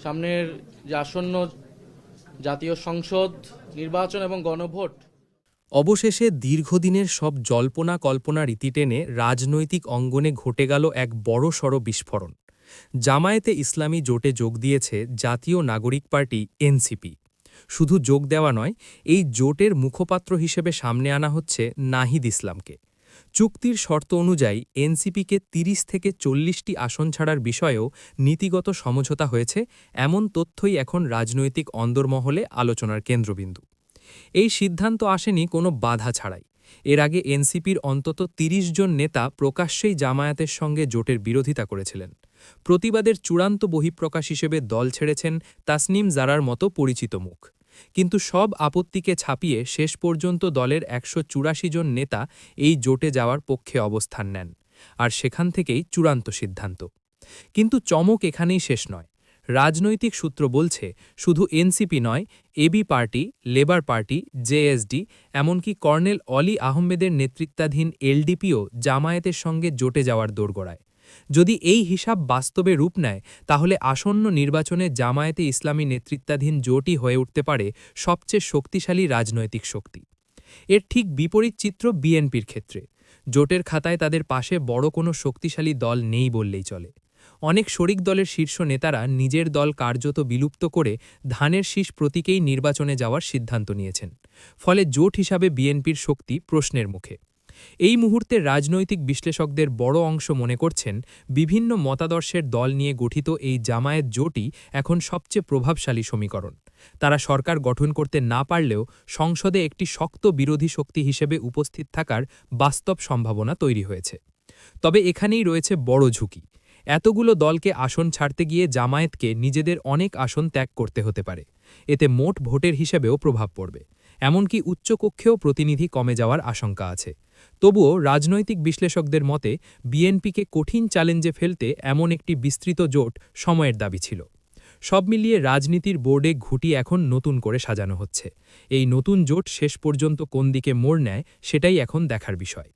সামনের যে আসন্ন জাতীয় সংসদ নির্বাচন এবং গণভোট, অবশেষে দীর্ঘদিনের সব জল্পনা কল্পনা রীতি টেনে রাজনৈতিক অঙ্গনে ঘটে গেল এক বড়সড় বিস্ফোরণ। জামায়াতে ইসলামী জোটে যোগ দিয়েছে জাতীয় নাগরিক পার্টি এনসিপি। শুধু যোগ দেওয়া নয়, এই জোটের মুখপাত্র হিসেবে সামনে আনা হচ্ছে নাহিদ ইসলামকে। চুক্তির শর্ত অনুযায়ী এনসিপিকে ৩০ থেকে ৪০টি আসন ছাড়ার বিষয়েও নীতিগত সমঝোতা হয়েছে, এমন তথ্যই এখন রাজনৈতিক অন্দরমহলে আলোচনার কেন্দ্রবিন্দু। এই সিদ্ধান্ত আসেনি কোনো বাধা ছাড়াই। এর আগে এনসিপির অন্তত ৩০ জন নেতা প্রকাশ্যেই জামায়াতের সঙ্গে জোটের বিরোধিতা করেছিলেন। প্রতিবাদের চূড়ান্ত বহিঃপ্রকাশ হিসেবে দল ছেড়েছেন তাসনিম জারার মতো পরিচিত মুখ। কিন্তু সব আপত্তিকে ছাপিয়ে শেষ পর্যন্ত দলের ১৮৪ জন নেতা এই জোটে যাওয়ার পক্ষে অবস্থান নেন, আর সেখান থেকেই চূড়ান্ত সিদ্ধান্ত। কিন্তু চমক এখানেই শেষ নয়। রাজনৈতিক সূত্র বলছে, শুধু এনসিপি নয়, AB party, Labour party, JSD, এমনকি কর্নেল অলি আহমেদের নেতৃত্বাধীন এলডিপিও জামায়াতের সঙ্গে জোটে যাওয়ার দোরগোড়ায়। যদি এই হিসাব বাস্তবে রূপ নেয়, তাহলে আসন্ন নির্বাচনে জামায়াতে ইসলামী নেতৃত্বাধীন জোটই হয়ে উঠতে পারে সবচেয়ে শক্তিশালী রাজনৈতিক শক্তি। এর ঠিক বিপরীত চিত্র বিএনপির ক্ষেত্রে। জোটের খাতায় তাদের পাশে বড় কোনো শক্তিশালী দল নেই বললেই চলে। অনেক শরিক দলের শীর্ষ নেতারা নিজের দল কার্যত বিলুপ্ত করে ধানের শীষ প্রতীকেই নির্বাচনে যাওয়ার সিদ্ধান্ত নিয়েছেন। ফলে জোট হিসাবে বিএনপির শক্তি প্রশ্নের মুখে। এই মুহূর্তে রাজনৈতিক বিশ্লেষকদের বড় অংশ মনে করছেন, বিভিন্ন মতাদর্শের দল নিয়ে গঠিত এই জামায়াত জোটই এখন সবচেয়ে প্রভাবশালী সমীকরণ। তারা সরকার গঠন করতে না পারলেও সংসদে একটি শক্ত বিরোধী শক্তি হিসেবে উপস্থিত থাকার বাস্তব সম্ভাবনা তৈরি হয়েছে। তবে এখানেই রয়েছে বড় ঝুঁকি। এতগুলো দলকে আসন ছাড়তে গিয়ে জামায়াতকে নিজেদের অনেক আসন ত্যাগ করতে হতে পারে। এতে মোট ভোটের হিসেবেও প্রভাব পড়বে। এমনকি উচ্চকক্ষেও প্রতিনিধি কমে যাওয়ার আশঙ্কা আছে। তবুও রাজনৈতিক বিশ্লেষকদের মতে বিএনপিকে কঠিন চ্যালেঞ্জে ফেলতে এমন একটি বিস্তৃত জোট সময়ের দাবি ছিল। সব মিলিয়ে রাজনীতির বোর্ডে ঘুঁটি এখন নতুন করে সাজানো হচ্ছে। এই নতুন জোট শেষ পর্যন্ত কোন দিকে মোড় নেয়, সেটাই এখন দেখার বিষয়।